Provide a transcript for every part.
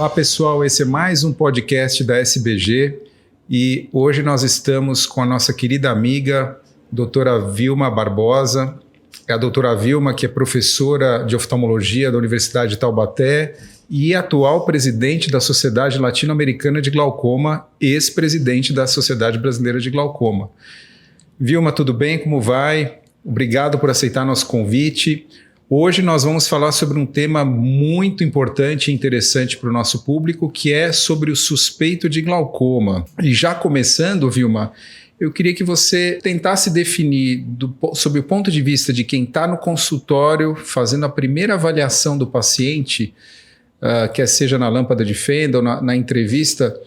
Olá pessoal, esse é mais um podcast da SBG e hoje nós estamos com a nossa querida amiga, doutora Vilma Barbosa. É a doutora Vilma, que é professora de oftalmologia da Universidade de Taubaté e atual presidente da Sociedade Latino-Americana de Glaucoma, ex-presidente da Sociedade Brasileira de Glaucoma. Vilma, tudo bem? Como vai? Obrigado por aceitar nosso convite. Hoje nós vamos falar sobre um tema muito importante e interessante para o nosso público, que é sobre o suspeito de glaucoma. E já começando, Vilma, eu queria que você tentasse definir, sob o ponto de vista de quem está no consultório, fazendo a primeira avaliação do paciente, quer seja na lâmpada de fenda ou na entrevista,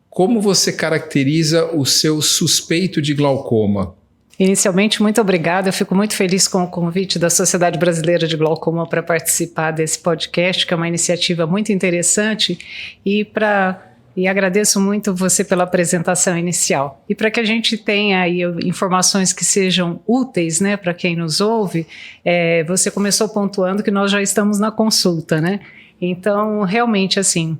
como você caracteriza o seu suspeito de glaucoma? Inicialmente, muito obrigada. Eu fico muito feliz com o convite da Sociedade Brasileira de Glaucoma para participar desse podcast, que é uma iniciativa muito interessante, e agradeço muito você pela apresentação inicial. E para que a gente tenha aí informações que sejam úteis, né, para quem nos ouve, você começou pontuando que nós já estamos na consulta, né? Então, realmente, assim,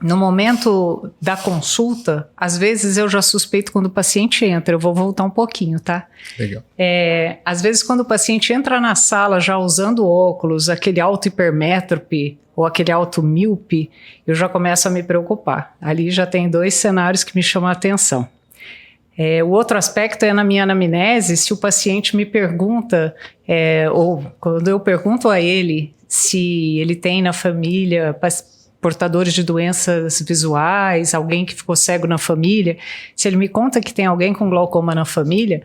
no momento da consulta, às vezes eu já suspeito quando o paciente entra. Eu vou voltar um pouquinho, tá? Legal. Às vezes quando o paciente entra na sala já usando óculos, aquele auto-hipermétrope ou aquele auto-míope, eu já começo a me preocupar. Ali já tem dois cenários que me chamam a atenção. O outro aspecto é na minha anamnese, se o paciente me pergunta, ou quando eu pergunto a ele se ele tem na família portadores de doenças visuais, alguém que ficou cego na família, se ele me conta que tem alguém com glaucoma na família,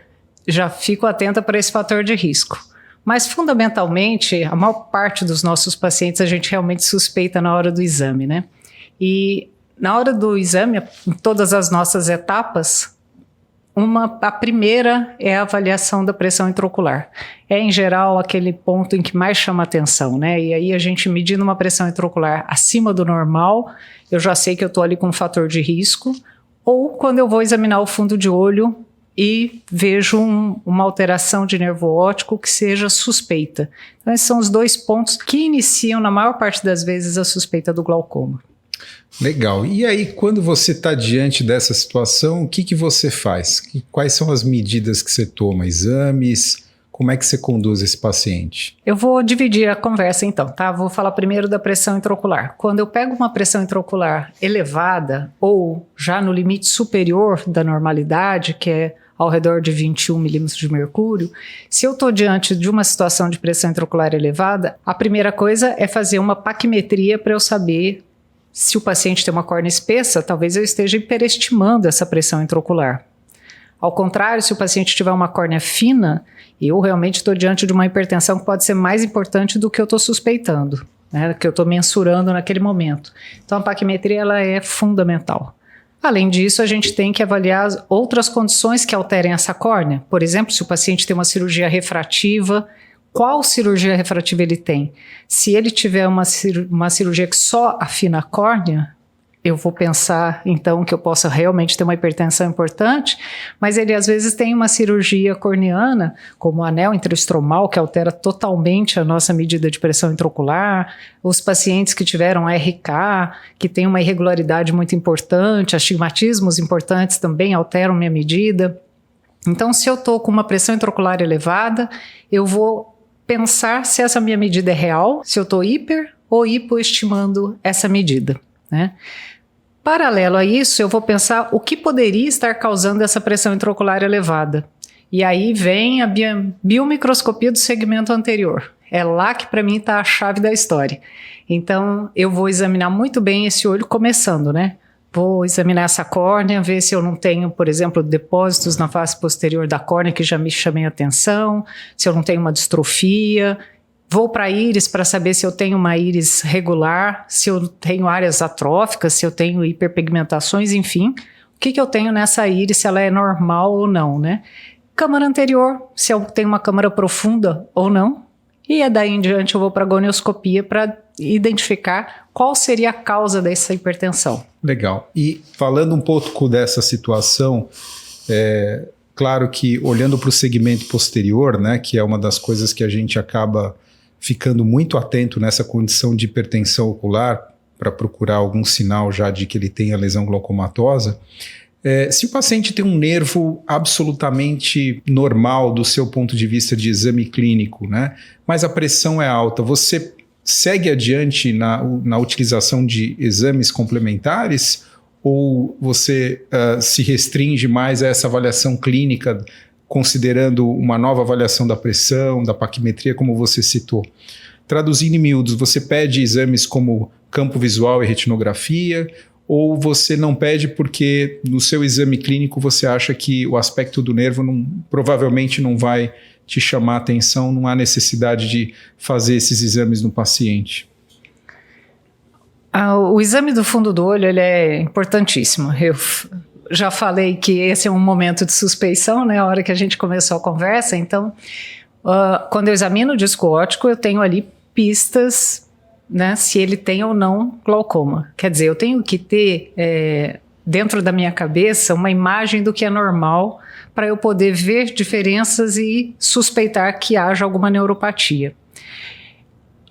já fico atenta para esse fator de risco. Mas, fundamentalmente, a maior parte dos nossos pacientes a gente realmente suspeita na hora do exame, né? E na hora do exame, em todas as nossas etapas, a primeira é a avaliação da pressão intraocular. É, em geral, aquele ponto em que mais chama atenção, né? E aí a gente medindo uma pressão intraocular acima do normal, eu já sei que eu estou ali com um fator de risco, ou quando eu vou examinar o fundo de olho e vejo uma alteração de nervo óptico que seja suspeita. Então, esses são os dois pontos que iniciam, na maior parte das vezes, a suspeita do glaucoma. Legal. E aí, quando você está diante dessa situação, o que você faz? Quais são as medidas que você toma? Exames? Como é que você conduz esse paciente? Eu vou dividir a conversa então, tá? Vou falar primeiro da pressão intraocular. Quando eu pego uma pressão intraocular elevada ou já no limite superior da normalidade, que é ao redor de 21 milímetros de mercúrio, se eu estou diante de uma situação de pressão intraocular elevada, a primeira coisa é fazer uma paquimetria para eu saber se o paciente tem uma córnea espessa, talvez eu esteja hiperestimando essa pressão intraocular. Ao contrário, se o paciente tiver uma córnea fina, eu realmente estou diante de uma hipertensão que pode ser mais importante do que eu estou suspeitando, né, que eu estou mensurando naquele momento. Então a paquimetria ela é fundamental. Além disso, a gente tem que avaliar outras condições que alterem essa córnea. Por exemplo, se o paciente tem uma cirurgia refrativa, qual cirurgia refrativa ele tem? Se ele tiver uma cirurgia que só afina a córnea, eu vou pensar então que eu possa realmente ter uma hipertensão importante, mas ele às vezes tem uma cirurgia corneana, como o anel intraestromal, que altera totalmente a nossa medida de pressão intraocular, os pacientes que tiveram RK, que tem uma irregularidade muito importante, astigmatismos importantes também alteram minha medida. Então, se eu estou com uma pressão intraocular elevada, eu vou pensar se essa minha medida é real, se eu estou hiper ou hipoestimando essa medida, né? Paralelo a isso, eu vou pensar o que poderia estar causando essa pressão intraocular elevada. E aí vem a biomicroscopia do segmento anterior. É lá que para mim está a chave da história. Então, eu vou examinar muito bem esse olho começando, né? Vou examinar essa córnea, ver se eu não tenho, por exemplo, depósitos na face posterior da córnea que já me chamem a atenção, se eu não tenho uma distrofia. Vou para a íris para saber se eu tenho uma íris regular, se eu tenho áreas atróficas, se eu tenho hiperpigmentações, enfim. O que eu tenho nessa íris, se ela é normal ou não, né? Câmara anterior, se eu tenho uma câmara profunda ou não. E daí em diante eu vou para a gonioscopia para identificar qual seria a causa dessa hipertensão. Legal. E falando um pouco dessa situação, claro que olhando para o segmento posterior, né, que é uma das coisas que a gente acaba ficando muito atento nessa condição de hipertensão ocular, para procurar algum sinal já de que ele tem a lesão glaucomatosa. Se o paciente tem um nervo absolutamente normal do seu ponto de vista de exame clínico, né, mas a pressão é alta, você segue adiante na utilização de exames complementares ou você se restringe mais a essa avaliação clínica, considerando uma nova avaliação da pressão, da paquimetria, como você citou? Traduzindo em miúdos, você pede exames como campo visual e retinografia, ou você não pede porque no seu exame clínico você acha que o aspecto do nervo provavelmente não vai te chamar a atenção, não há necessidade de fazer esses exames no paciente? O exame do fundo do olho ele é importantíssimo. Eu já falei que esse é um momento de suspeição, né, a hora que a gente começou a conversa. Então, quando eu examino o disco óptico, eu tenho ali pistas, né, se ele tem ou não glaucoma. Quer dizer, eu tenho que ter dentro da minha cabeça uma imagem do que é normal para eu poder ver diferenças e suspeitar que haja alguma neuropatia.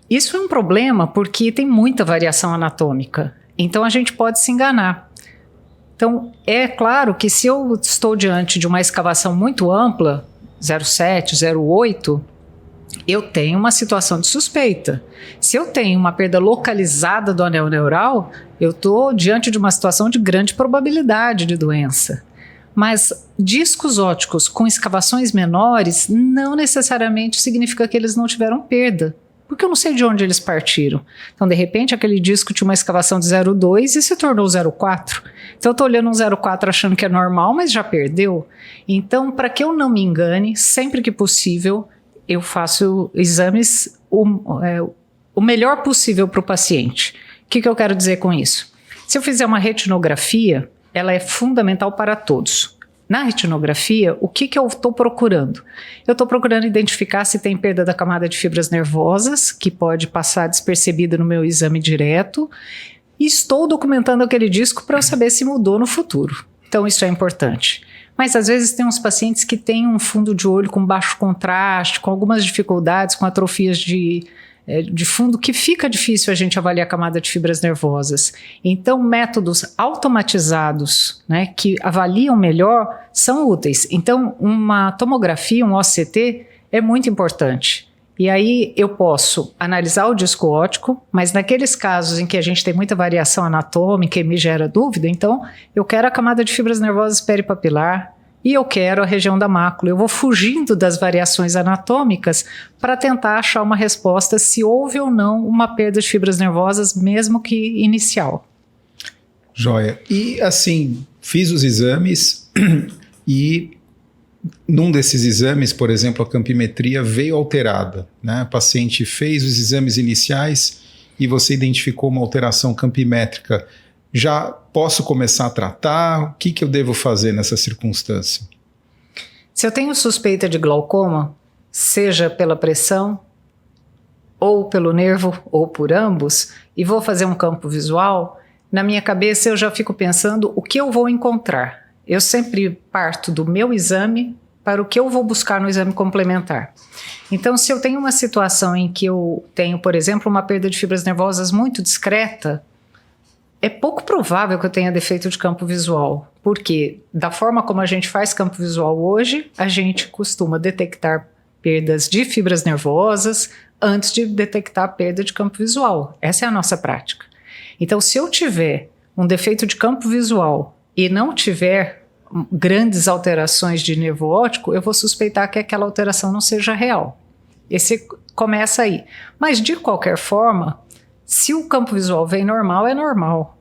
Isso é um problema porque tem muita variação anatômica, então a gente pode se enganar. Então, é claro que se eu estou diante de uma escavação muito ampla, 0,7, 0,8, eu tenho uma situação de suspeita. Se eu tenho uma perda localizada do anel neural, eu estou diante de uma situação de grande probabilidade de doença. Mas discos ópticos com escavações menores não necessariamente significa que eles não tiveram perda, porque eu não sei de onde eles partiram. Então, de repente, aquele disco tinha uma escavação de 0,2 e se tornou 0,4. Então, eu estou olhando um 0,4 achando que é normal, mas já perdeu. Então, para que eu não me engane, sempre que possível, eu faço exames o melhor possível para o paciente. O que eu quero dizer com isso? Se eu fizer uma retinografia, ela é fundamental para todos. Na retinografia, o que eu estou procurando? Eu estou procurando identificar se tem perda da camada de fibras nervosas, que pode passar despercebida no meu exame direto, e estou documentando aquele disco para eu saber se mudou no futuro. Então, isso é importante. Mas às vezes tem uns pacientes que têm um fundo de olho com baixo contraste, com algumas dificuldades, com atrofias de fundo, que fica difícil a gente avaliar a camada de fibras nervosas. Então, métodos automatizados, né, que avaliam melhor são úteis. Então, uma tomografia, um OCT, é muito importante. E aí eu posso analisar o disco óptico, mas naqueles casos em que a gente tem muita variação anatômica e me gera dúvida, então eu quero a camada de fibras nervosas peripapilar e eu quero a região da mácula. Eu vou fugindo das variações anatômicas para tentar achar uma resposta se houve ou não uma perda de fibras nervosas, mesmo que inicial. Joia. E assim, fiz os exames e num desses exames, por exemplo, a campimetria veio alterada, né? O paciente fez os exames iniciais e você identificou uma alteração campimétrica. Já posso começar a tratar? O que eu devo fazer nessa circunstância? Se eu tenho suspeita de glaucoma, seja pela pressão, ou pelo nervo, ou por ambos, e vou fazer um campo visual, na minha cabeça eu já fico pensando o que eu vou encontrar. Eu sempre parto do meu exame para o que eu vou buscar no exame complementar. Então, se eu tenho uma situação em que eu tenho, por exemplo, uma perda de fibras nervosas muito discreta, é pouco provável que eu tenha defeito de campo visual, porque da forma como a gente faz campo visual hoje, a gente costuma detectar perdas de fibras nervosas antes de detectar a perda de campo visual. Essa é a nossa prática. Então, se eu tiver um defeito de campo visual e não tiver grandes alterações de nervo óptico, eu vou suspeitar que aquela alteração não seja real. Esse começa aí. Mas, de qualquer forma, se o campo visual vem normal, é normal.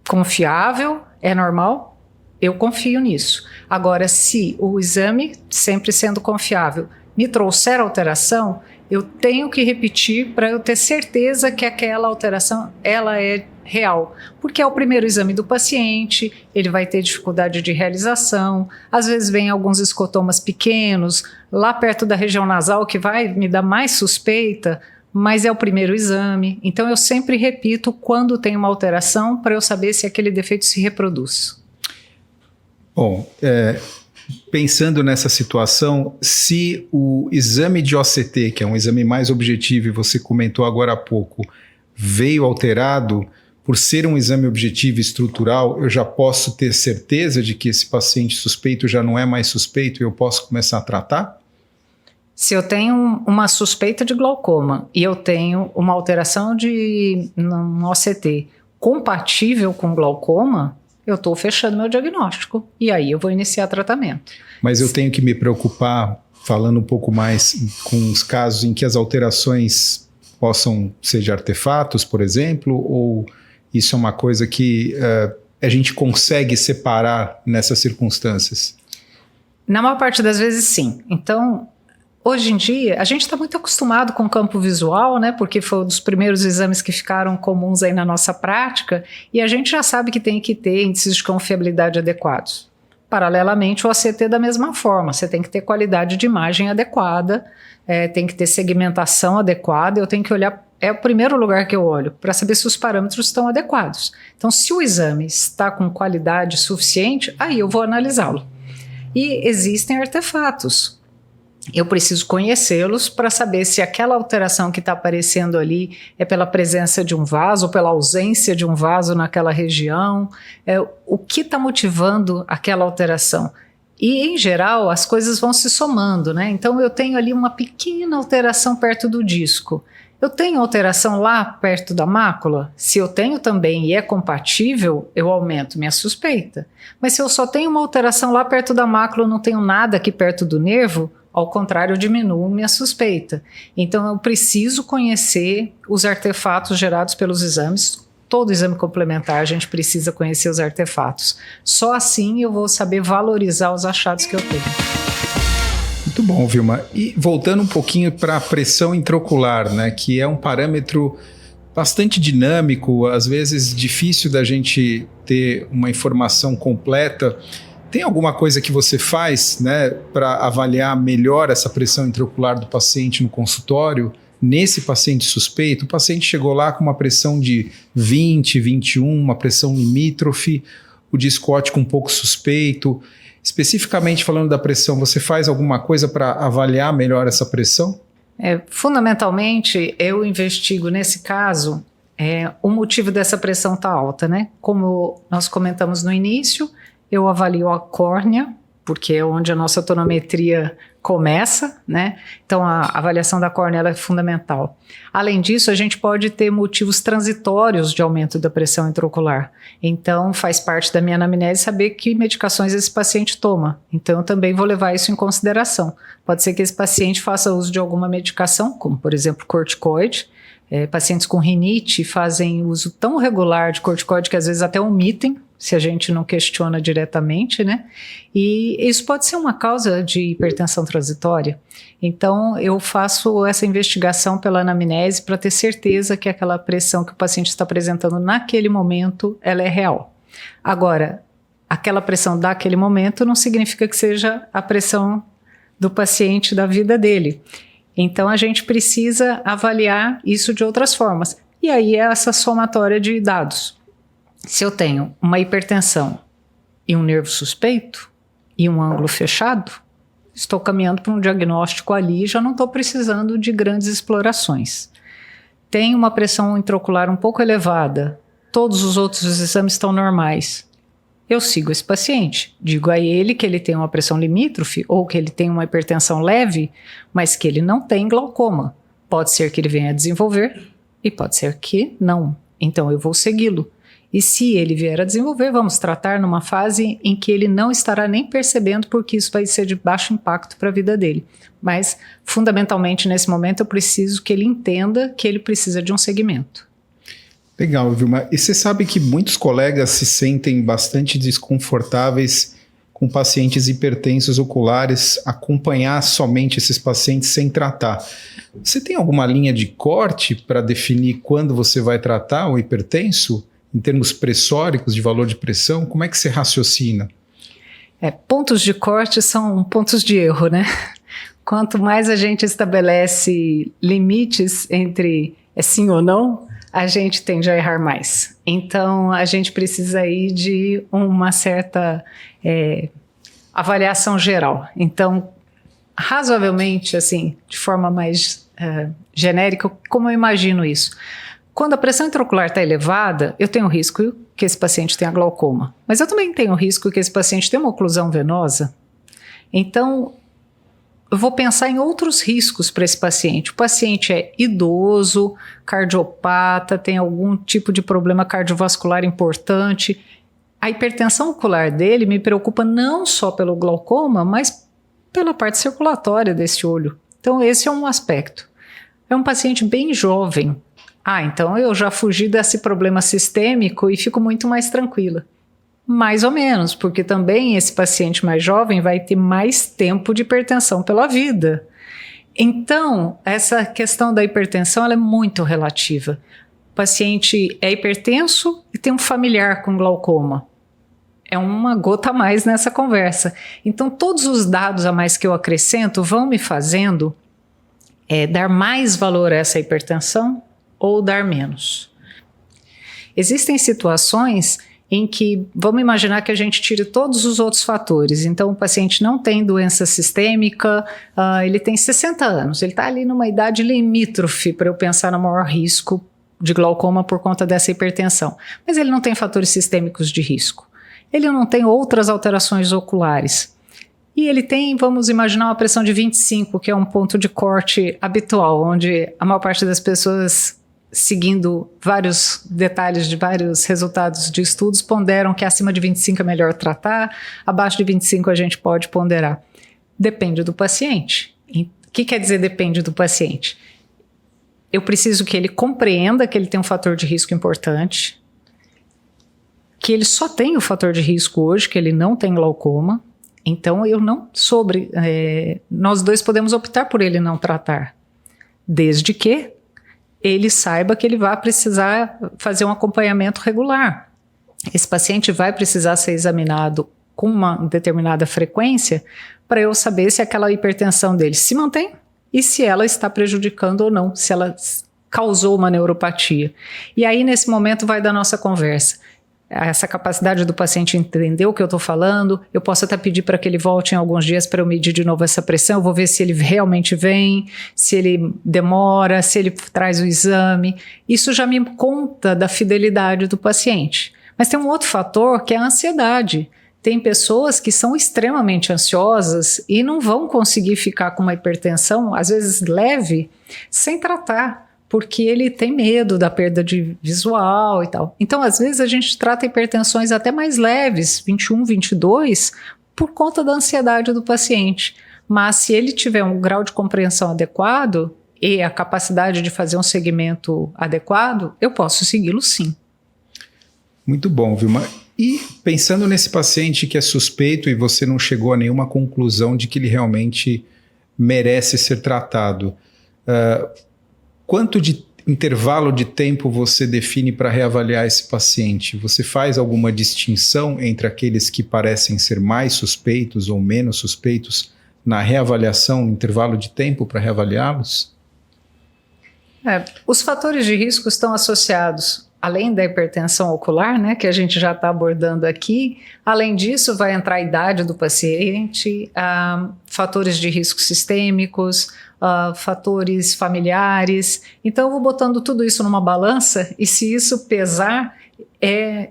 Confiável, é normal, eu confio nisso. Agora, se o exame, sempre sendo confiável, me trouxer alteração, eu tenho que repetir para eu ter certeza que aquela alteração ela é real, porque é o primeiro exame do paciente, ele vai ter dificuldade de realização, às vezes vem alguns escotomas pequenos, lá perto da região nasal, que vai me dar mais suspeita, mas é o primeiro exame, então eu sempre repito quando tem uma alteração para eu saber se aquele defeito se reproduz. Bom, pensando nessa situação, se o exame de OCT, que é um exame mais objetivo e você comentou agora há pouco, veio alterado, por ser um exame objetivo e estrutural, eu já posso ter certeza de que esse paciente suspeito já não é mais suspeito e eu posso começar a tratar? Se eu tenho uma suspeita de glaucoma e eu tenho uma alteração de um OCT compatível com glaucoma, eu estou fechando meu diagnóstico e aí eu vou iniciar tratamento. Mas eu tenho que me preocupar, falando um pouco mais, com os casos em que as alterações possam ser de artefatos, por exemplo, ou isso é uma coisa que a gente consegue separar nessas circunstâncias? Na maior parte das vezes, sim. Então, hoje em dia, a gente está muito acostumado com o campo visual, né? Porque foi um dos primeiros exames que ficaram comuns aí na nossa prática, e a gente já sabe que tem que ter índices de confiabilidade adequados. Paralelamente, o ACT da mesma forma, você tem que ter qualidade de imagem adequada, tem que ter segmentação adequada, eu tenho que olhar, é o primeiro lugar que eu olho, para saber se os parâmetros estão adequados. Então, se o exame está com qualidade suficiente, aí eu vou analisá-lo. E existem artefatos. Eu preciso conhecê-los para saber se aquela alteração que está aparecendo ali é pela presença de um vaso ou pela ausência de um vaso naquela região, o que está motivando aquela alteração. E, em geral, as coisas vão se somando, né? Então, eu tenho ali uma pequena alteração perto do disco. Eu tenho alteração lá perto da mácula? Se eu tenho também e é compatível, eu aumento minha suspeita. Mas se eu só tenho uma alteração lá perto da mácula, eu não tenho nada aqui perto do nervo, ao contrário, eu diminuo minha suspeita. Então, eu preciso conhecer os artefatos gerados pelos exames. Todo exame complementar, a gente precisa conhecer os artefatos. Só assim eu vou saber valorizar os achados que eu tenho. Muito bom, Vilma. E voltando um pouquinho para a pressão intraocular, né, que é um parâmetro bastante dinâmico, às vezes difícil da gente ter uma informação completa. Tem alguma coisa que você faz, né, para avaliar melhor essa pressão intraocular do paciente no consultório? Nesse paciente suspeito, o paciente chegou lá com uma pressão de 20, 21, uma pressão limítrofe, o disco óptico um pouco suspeito. Especificamente falando da pressão, você faz alguma coisa para avaliar melhor essa pressão? Fundamentalmente, eu investigo nesse caso o motivo dessa pressão estar alta, né? Como nós comentamos no início, eu avalio a córnea, porque é onde a nossa tonometria começa, né? Então, a avaliação da córnea ela é fundamental. Além disso, a gente pode ter motivos transitórios de aumento da pressão intraocular. Então, faz parte da minha anamnese saber que medicações esse paciente toma. Então, eu também vou levar isso em consideração. Pode ser que esse paciente faça uso de alguma medicação, como, por exemplo, corticoide. Pacientes com rinite fazem uso tão regular de corticoide que às vezes até omitem, se a gente não questiona diretamente, né? E isso pode ser uma causa de hipertensão transitória. Então, eu faço essa investigação pela anamnese para ter certeza que aquela pressão que o paciente está apresentando naquele momento, ela é real. Agora, aquela pressão daquele momento não significa que seja a pressão do paciente da vida dele. Então, a gente precisa avaliar isso de outras formas. E aí é essa somatória de dados. Se eu tenho uma hipertensão e um nervo suspeito e um ângulo fechado, estou caminhando para um diagnóstico ali e já não estou precisando de grandes explorações. Tenho uma pressão intraocular um pouco elevada, todos os outros exames estão normais. Eu sigo esse paciente, digo a ele que ele tem uma pressão limítrofe ou que ele tem uma hipertensão leve, mas que ele não tem glaucoma. Pode ser que ele venha a desenvolver e pode ser que não. Então eu vou segui-lo. E se ele vier a desenvolver, vamos tratar numa fase em que ele não estará nem percebendo, porque isso vai ser de baixo impacto para a vida dele. Mas, fundamentalmente, nesse momento, eu preciso que ele entenda que ele precisa de um segmento. Legal, Vilma. E você sabe que muitos colegas se sentem bastante desconfortáveis com pacientes hipertensos oculares, acompanhar somente esses pacientes sem tratar. Você tem alguma linha de corte para definir quando você vai tratar o hipertenso? Em termos pressóricos, de valor de pressão, como é que você raciocina? Pontos de corte são pontos de erro, né? Quanto mais a gente estabelece limites entre sim ou não, a gente tende a errar mais. Então, a gente precisa aí de uma certa avaliação geral. Então, razoavelmente, assim, de forma mais genérica, como eu imagino isso? Quando a pressão intraocular está elevada, eu tenho risco que esse paciente tenha glaucoma. Mas eu também tenho risco que esse paciente tenha uma oclusão venosa. Então, eu vou pensar em outros riscos para esse paciente. O paciente é idoso, cardiopata, tem algum tipo de problema cardiovascular importante. A hipertensão ocular dele me preocupa não só pelo glaucoma, mas pela parte circulatória desse olho. Então, esse é um aspecto. É um paciente bem jovem. Então eu já fugi desse problema sistêmico e fico muito mais tranquila. Mais ou menos, porque também esse paciente mais jovem vai ter mais tempo de hipertensão pela vida. Então, essa questão da hipertensão ela é muito relativa. O paciente é hipertenso e tem um familiar com glaucoma. É uma gota a mais nessa conversa. Então, todos os dados a mais que eu acrescento vão me fazendo dar mais valor a essa hipertensão ou dar menos. Existem situações em que, vamos imaginar que a gente tire todos os outros fatores. Então, o paciente não tem doença sistêmica, ele tem 60 anos, ele está ali numa idade limítrofe para eu pensar no maior risco de glaucoma por conta dessa hipertensão. Mas ele não tem fatores sistêmicos de risco. Ele não tem outras alterações oculares. E ele tem, vamos imaginar, uma pressão de 25, que é um ponto de corte habitual, onde a maior parte das pessoas, seguindo vários detalhes de vários resultados de estudos, ponderam que acima de 25 é melhor tratar, abaixo de 25 a gente pode ponderar. Depende do paciente. O que quer dizer depende do paciente? Eu preciso que ele compreenda que ele tem um fator de risco importante, que ele só tem o fator de risco hoje, que ele não tem glaucoma. Então, nós dois podemos optar por ele não tratar, desde que ele saiba que ele vai precisar fazer um acompanhamento regular. Esse paciente vai precisar ser examinado com uma determinada frequência para eu saber se aquela hipertensão dele se mantém e se ela está prejudicando ou não, se ela causou uma neuropatia. E aí, nesse momento, vai da nossa conversa. Essa capacidade do paciente entender o que eu estou falando, eu posso até pedir para que ele volte em alguns dias para eu medir de novo essa pressão, eu vou ver se ele realmente vem, se ele demora, se ele traz o exame. Isso já me conta da fidelidade do paciente. Mas tem um outro fator que é a ansiedade. Tem pessoas que são extremamente ansiosas e não vão conseguir ficar com uma hipertensão, às vezes leve, sem tratar, porque ele tem medo da perda de visual e tal. Então, às vezes, a gente trata hipertensões até mais leves, 21, 22, por conta da ansiedade do paciente. Mas se ele tiver um grau de compreensão adequado e a capacidade de fazer um segmento adequado, eu posso segui-lo sim. Muito bom, Vilma. E pensando nesse paciente que é suspeito e você não chegou a nenhuma conclusão de que ele realmente merece ser tratado, quanto de intervalo de tempo você define para reavaliar esse paciente? Você faz alguma distinção entre aqueles que parecem ser mais suspeitos ou menos suspeitos na reavaliação, no intervalo de tempo para reavaliá-los? Os fatores de risco estão associados, além da hipertensão ocular, né, que a gente já está abordando aqui, além disso vai entrar a idade do paciente, fatores de risco sistêmicos, fatores familiares. Então eu vou botando tudo isso numa balança e se isso pesar,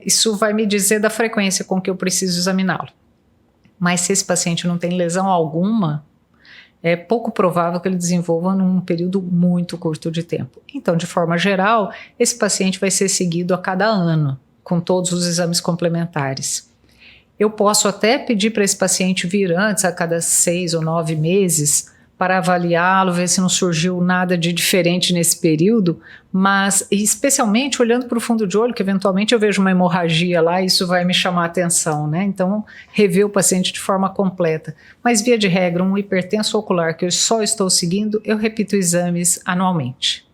isso vai me dizer da frequência com que eu preciso examiná-lo. Mas se esse paciente não tem lesão alguma, é pouco provável que ele desenvolva num período muito curto de tempo. Então, de forma geral, esse paciente vai ser seguido a cada ano, com todos os exames complementares. Eu posso até pedir para esse paciente vir antes, a cada 6 ou 9 meses, para avaliá-lo, ver se não surgiu nada de diferente nesse período, mas especialmente olhando para o fundo de olho, que eventualmente eu vejo uma hemorragia lá, isso vai me chamar a atenção, né? Então, rever o paciente de forma completa. Mas, via de regra, um hipertenso ocular que eu só estou seguindo, eu repito exames anualmente.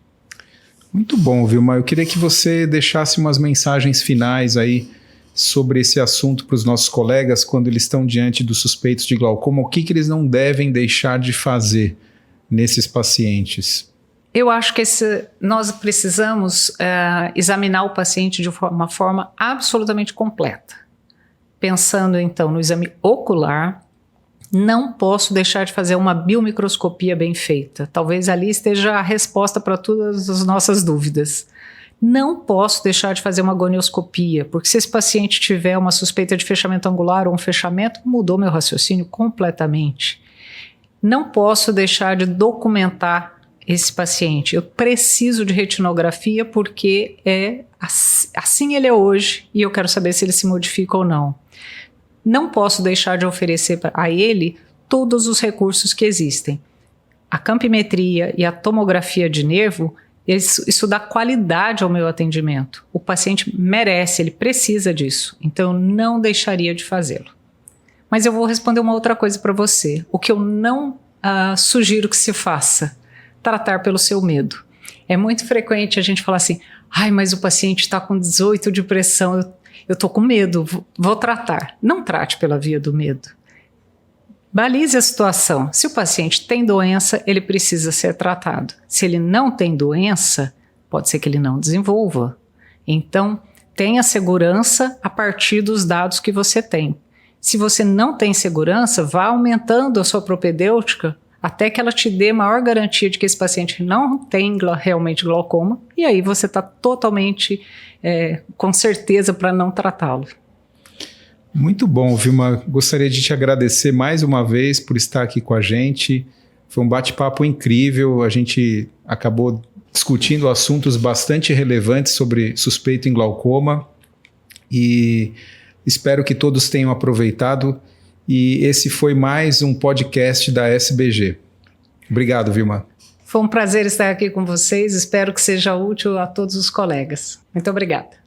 Muito bom, Vilma. Eu queria que você deixasse umas mensagens finais aí sobre esse assunto para os nossos colegas quando eles estão diante dos suspeitos de glaucoma, o que eles não devem deixar de fazer nesses pacientes? Eu acho que nós precisamos examinar o paciente de uma forma absolutamente completa. Pensando então no exame ocular, não posso deixar de fazer uma biomicroscopia bem feita. Talvez ali esteja a resposta para todas as nossas dúvidas. Não posso deixar de fazer uma gonioscopia, porque se esse paciente tiver uma suspeita de fechamento angular ou um fechamento, mudou meu raciocínio completamente. Não posso deixar de documentar esse paciente. Eu preciso de retinografia porque assim ele é hoje e eu quero saber se ele se modifica ou não. Não posso deixar de oferecer a ele todos os recursos que existem. A campimetria e a tomografia de nervo, isso dá qualidade ao meu atendimento. O paciente merece, ele precisa disso. Então, eu não deixaria de fazê-lo. Mas eu vou responder uma outra coisa para você. O que eu não sugiro que se faça, tratar pelo seu medo. É muito frequente a gente falar assim, mas o paciente está com 18 de pressão, eu estou com medo, vou tratar. Não trate pela via do medo. Balize a situação. Se o paciente tem doença, ele precisa ser tratado. Se ele não tem doença, pode ser que ele não desenvolva. Então, tenha segurança a partir dos dados que você tem. Se você não tem segurança, vá aumentando a sua propedêutica até que ela te dê maior garantia de que esse paciente não tem realmente glaucoma, e aí você está totalmente com certeza para não tratá-lo. Muito bom, Vilma. Gostaria de te agradecer mais uma vez por estar aqui com a gente. Foi um bate-papo incrível. A gente acabou discutindo assuntos bastante relevantes sobre suspeito em glaucoma e espero que todos tenham aproveitado. E esse foi mais um podcast da SBG. Obrigado, Vilma. Foi um prazer estar aqui com vocês. Espero que seja útil a todos os colegas. Muito obrigada.